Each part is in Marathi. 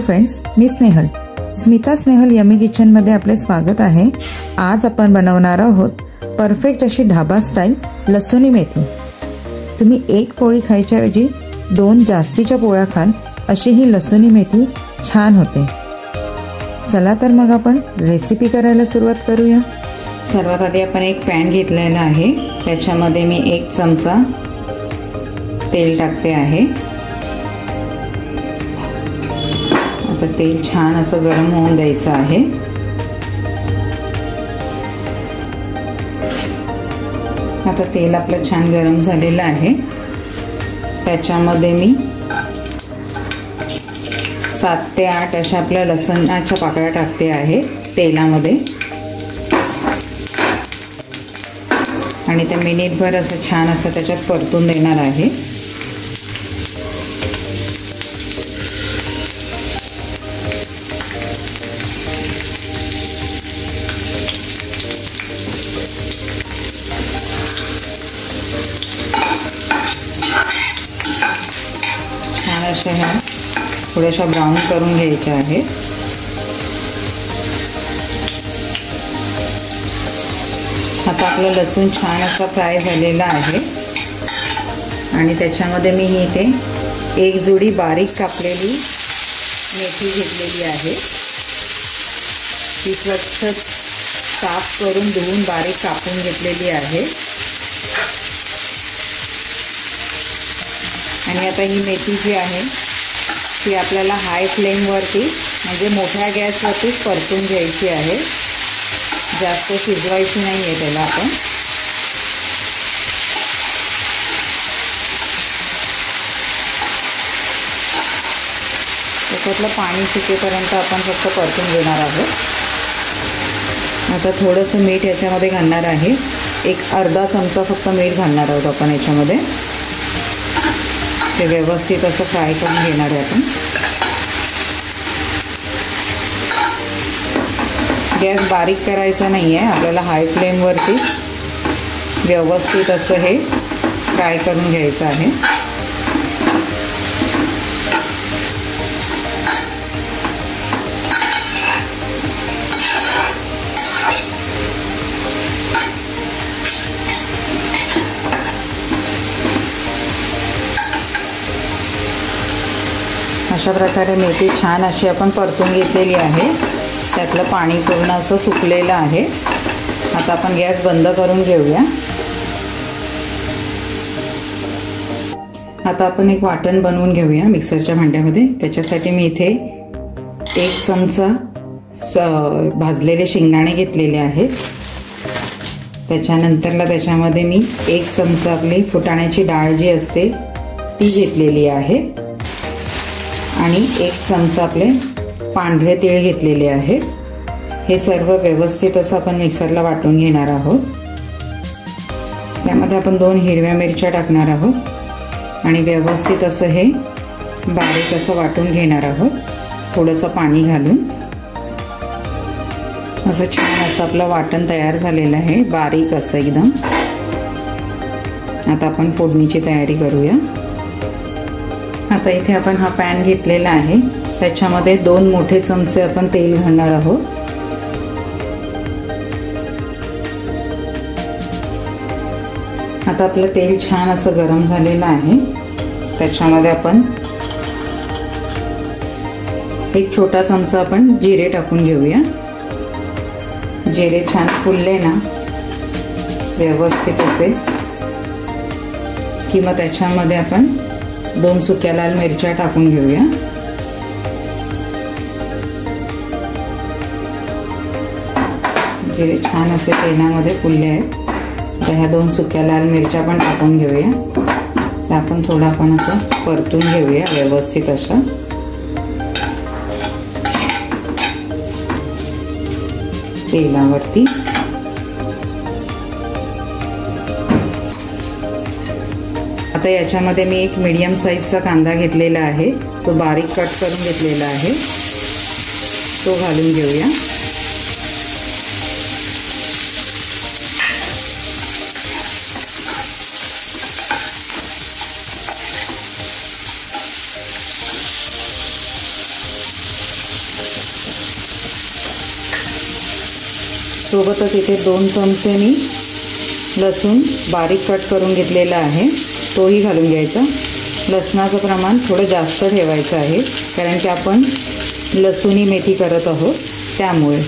हॅलो फ्रेंड्स, मी स्नेहल. स्मिता स्नेहल यमी किचनमध्ये आपले स्वागत आहे. आज आपण बनवणार आहोत परफेक्ट अशी ढाबा स्टाईल लसूणी मेथी. तुम्ही एक पोळी खायच्या ऐवजी 2 जास्तीच्या पोळ्या खाल अशी ही लसूणी मेथी छान होते. चला तर मग आपण रेसिपी करायला सुरुवात करूया. सर्वात आधी आपण एक पॅन घेतलेला आहे. त्याच्यामध्ये मी 1 चमचा तेल टाकते आहे. आता तेल छान असं गरम होऊन द्यायचं आहे. आता तेल आपलं छान गरम झालेलं आहे. त्याच्यामध्ये मी 7 ते 8 अशा आपल्या लसणाच्या पाकळ्या टाकते आहे तेलामध्ये आणि ते मिनिटभर असं छान असं त्याच्यात परतून देणार आहे. छान अशा ह्या थोड्याशा ब्राऊन करून घ्यायच्या आहेत. आता आपलं लसूण छान असा फ्राय झालेला आहे आणि त्याच्यामध्ये मी इथे 1 जुडी बारीक कापलेली मेथी घेतलेली आहे. ती स्वच्छ साफ करून धुवून बारीक कापून घेतलेली आहे. आणि आता ही मेथी जी आहे ती आपल्याला हाय फ्लेमवरती म्हणजे मोठ्या गॅसवरतीच परतून घ्यायची आहे. जास्त शिजवायची नाही आहे त्याला. आपण त्याच्यातलं पाणी सुकेपर्यंत आपण फक्त परतून घेणार आहोत. आता थोडंसं मीठ याच्यामध्ये घालणार आहे. एक अर्धा चमचा फक्त मीठ घालणार आहोत आपण याच्यामध्ये. ते व्यवस्थित असं फ्राय करून घेणार आहे आपण. गॅस बारीक करायचा नाही आहे आपल्याला. हाय फ्लेमवरतीच व्यवस्थित असं हे फ्राय करून घ्यायचं आहे. अशा प्रकारे मेथी छान अशी आपण परतून घेतलेली आहे. त्यातलं पाणी पूर्ण असं सुकलेलं आहे. आता आपण गॅस बंद करून घेऊया. आता आपण एक वाटण बनवून घेऊया मिक्सरच्या भांड्यामध्ये. त्याच्यासाठी मी इथे 1 चमचा भाजलेले शेंगदाणे घेतलेले आहेत. त्याच्यानंतरला त्याच्यामध्ये मी 1 चमचा आपली फुटाण्याची डाळ जी असते ती घेतलेली आहे आणि 1 चमचा आपले पांढरे तीळ घेतलेले आहेत. हे सर्व व्यवस्थित असं आपण मिक्सरला वाटून घेणार आहोत. त्यामध्ये आपण 2 हिरव्या मिरच्या टाकणार आहोत आणि व्यवस्थित असं हे बारीक असं वाटून घेणार आहोत. थोडंसं पाणी घालून असं छान असं आपलं वाटण तयार झालेलं आहे, बारीक असं एकदम. आता आपण फोडणीची तयारी करूया. आता इथे आपण हा पॅन घेतलेला आहे. त्याच्यामध्ये 2 मोठे चमचे आपण तेल घालणार आहोत. आता आपलं तेल छान असं गरम झालेलं आहे. त्याच्यामध्ये आपण 1 छोटा चमचा आपण जिरे टाकून घेऊया. जिरे छान फुलले ना व्यवस्थित असे की मग त्याच्यामध्ये आपण 2 सुक्या लाल मिरच्या टाकून घेऊया. जिरे छान असे तेलामध्ये फुलले आहेत. तर ह्या 2 सुक्या लाल मिरच्या पण टाकून घेऊया. तर आपण थोडं आपण असं परतून घेऊया व्यवस्थित अशा. तेलावरती आता याच्यामध्ये मी एक मीडियम साईजचा कांदा घेतलेला आहे. तो बारीक कट करून घेतलेला आहे. तो घालून घेऊया. सोबतच इथे 2 चमचे मी लसूण बारीक कट करून घेतलेला आहे, तोही घालून घ्यायचा. लसणाचं प्रमाण थोडं जास्त ठेवायचं आहे, कारण की आपण लसूणी मेथी करत आहोत. त्यामुळे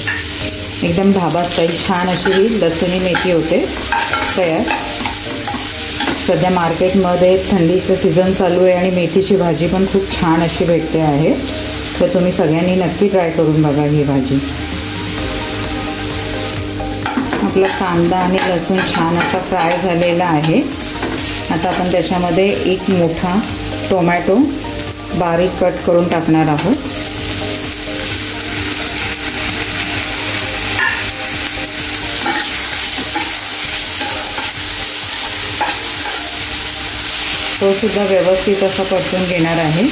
एकदम ढाबा स्टाईल छान अशी ही लसूणी मेथी होते तयार. सध्या मार्केटमध्ये थंडीचं सीझन चालू आहे आणि मेथीची भाजी पण खूप छान अशी भेटते आहे. तर तुम्ही सगळ्यांनी नक्की ट्राय करून बघा ही भाजी. आपला कांदा आणि लसूण छान असा फ्राय झालेला आहे. आता आपण त्याच्यामध्ये एक मोठा टोमॅटो बारीक कट करून टाकणार आहोत. तो सुद्धा व्यवस्थित असा परतून घेणार आहे.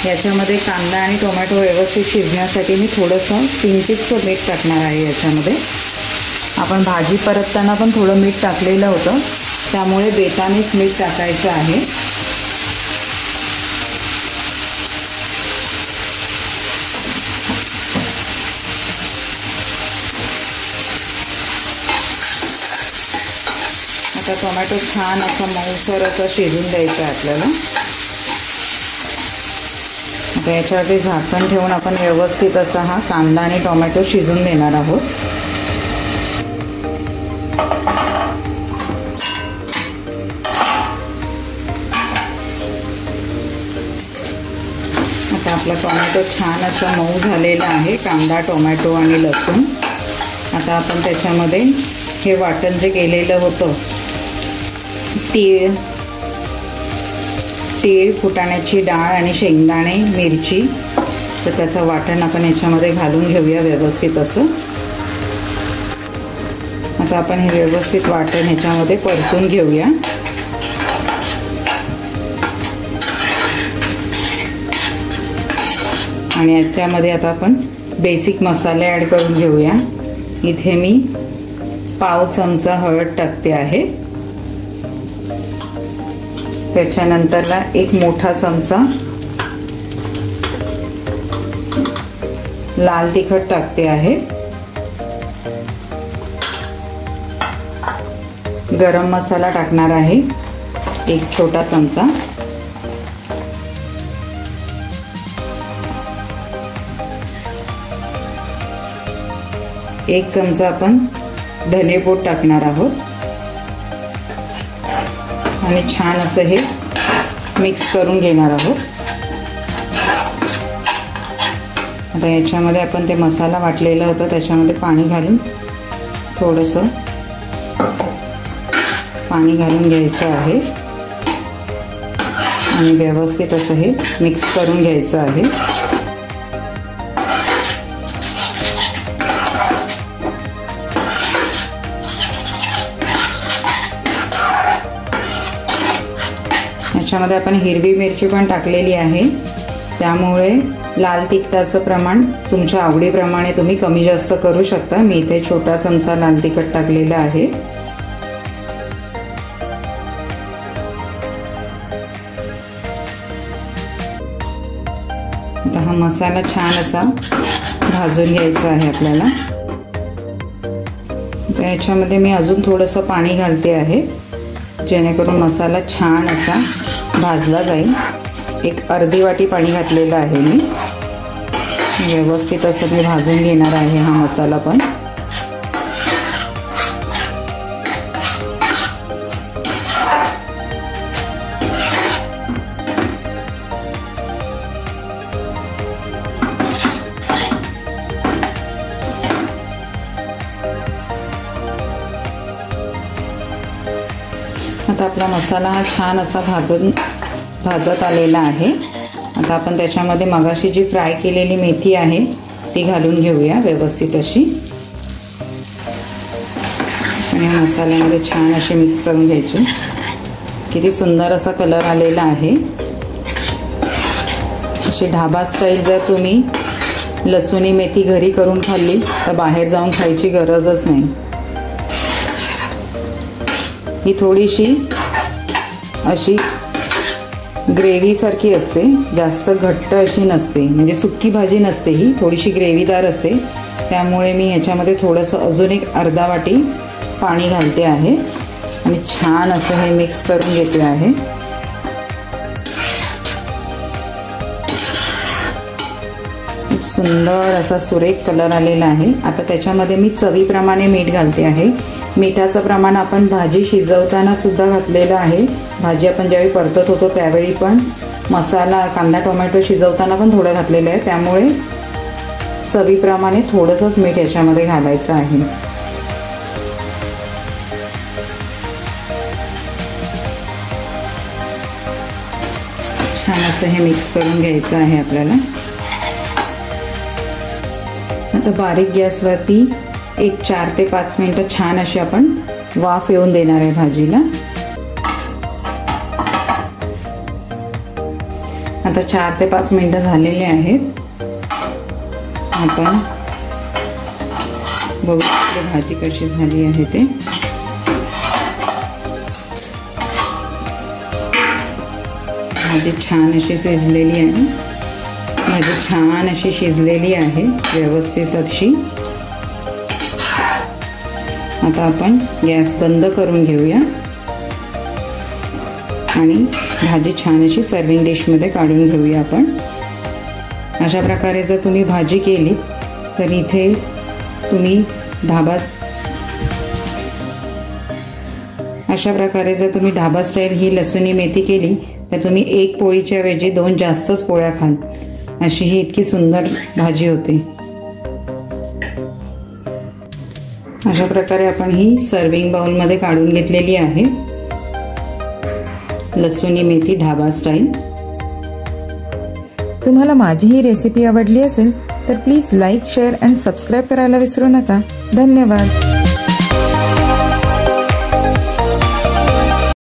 याच्यामध्ये कांदा आणि टोमॅटो व्यवस्थित शिजण्यासाठी मी थोडंसं किंचितचं मीठ टाकणार आहे. याच्यामध्ये आपण भाजी परतताना पण थोडं मीठ टाकलेलं होतं, त्यामुळे बेतानेच मीठ टाकायचं आहे. आता टोमॅटो छान असा मऊसर असा शिजून द्यायचा आहे आपल्याला. आता याच्यावरती झाकण ठेवून आपण व्यवस्थित असा हा कांदा आणि टोमॅटो शिजून देणार आहोत. आता आपला टोमॅटो छान असा मऊ झालेला आहे, कांदा टोमॅटो आणि लसूण. आता आपण त्याच्यामध्ये हे वाटण जे केलेलं होतं, तीळ, फुटाण्याची डाळ आणि शेंगदाणे, मिरची, तर त्याचं वाटण आपण याच्यामध्ये घालून घेऊया व्यवस्थित असं. आता आपण हे व्यवस्थित वाटण ह्याच्यामध्ये परतून घेऊया. आणि याच्यामध्ये आता आपण बेसिक मसाले ॲड करून घेऊया. इथे मी पाव चमचा हळद टाकते आहे. त्याच्यानंतरला एक मोठा चमचा लाल तिखट टाकते आहे. गरम मसाला टाकणार आहे एक छोटा चमचा. एक चमचा आपण धनेपूड टाकणार आहोत आणि छान असं हे मिक्स करून घेणार आहोत. आता याच्यामध्ये आपण ते मसाला वाटलेला होता त्याच्यामध्ये पाणी घालून थोडंसं पाणी घालून घ्यायचं आहे आणि व्यवस्थित असं हे मिक्स करून घ्यायचं आहे. याच्यामध्ये आपण हिरवी मिरची पण टाकलेली आहे, त्यामुळे लाल तिखटाचं प्रमाण तुमच्या आवडीप्रमाणे तुम्ही कमी जास्त करू शकता. मी इथे छोटा चमचा लाल तिखट टाकलेला आहे. आता हा मसाला छान असा भाजून घ्यायचा आहे आपल्याला. तर याच्यामध्ये मी अजून थोडंसं पाणी घालते आहे, जेणेकरून मसाला छान असा भाजला जाईल. एक अर्धी वाटी पाणी घातलेलं आहे मी. व्यवस्थित असं मी भाजून घेणार आहे हा मसाला पण. आता आपला मसाला हा छान असा भाजत आलेला आहे. आता आपण त्याच्यामध्ये मगाशी जी फ्राय केलेली मेथी आहे ती घालून घेऊया व्यवस्थित अशी आणि मसाल्यामध्ये छान अशी मिक्स करून घ्यायची. किती सुंदर असा कलर आलेला आहे. अशी ढाबा स्टाईल जर तुम्ही लसूणी मेथी घरी करून खाल्ली तर बाहेर जाऊन खायची गरजच नाही. ही थोडीशी अशी ग्रेव्हीसारखी असते, जास्त घट्ट अशी नसते, म्हणजे सुक्की भाजी नसते, ही थोडीशी ग्रेव्हीदार असते. त्यामुळे मी ह्याच्यामध्ये थोडंसं अजून एक अर्धा वाटी पाणी घालते आहे आणि छान असं हे मिक्स करून घेते आहे. खूप सुंदर असा सुरेख कलर आलेला आहे. आता त्याच्यामध्ये मी चवीप्रमाणे मीठ घालते आहे. मिठाचं प्रमाण आपण भाजी शिजवताना सुद्धा घातलेलं आहे. भाजी आपण ज्यावेळी परतत होतो त्यावेळी पण, मसाला कांदा टोमॅटो शिजवताना पण थोडं घातलेलं आहे. त्यामुळे चवीप्रमाणे थोडंसंच मीठ याच्यामध्ये घालायचं आहे. छान असं हे मिक्स करून घ्यायचं आहे आपल्याला. आता बारीक गॅसवरती एक 4 ते 5 मिनिटं छान अशी आपण वाफ येऊन देणार आहे भाजीला. आता 4 ते 5 मिनिटं झालेले आहेत. आपण बघू आपली भाजी कशी झाली आहे ते. भाजी छान अशी शिजलेली आहे. भाजी छान अशी शिजलेली आहे व्यवस्थित अशी. आता आपण गॅस बंद करून घेऊया आणि भाजी छान अशी सर्विंग डिशमध्ये काढून घेऊया आपण. अशा प्रकारे जर तुम्ही भाजी केली तर इथे तुम्ही ढाबा स्टाईल ही लसूणी मेथी केली तर तुम्ही 1 पोळीच्या ऐवजी 2 जास्तच पोळ्या खाल, अशी ही इतकी सुंदर भाजी होते. अशा प्रकारे आपण ही सर्विंग बाउलमध्ये काढून घेतलेली आहे लसूणी मेथी ढाबा स्टाईल. तुम्हाला माझी ही रेसिपी आवडली असेल तर please like, share and subscribe करायला विसरू नका. धन्यवाद.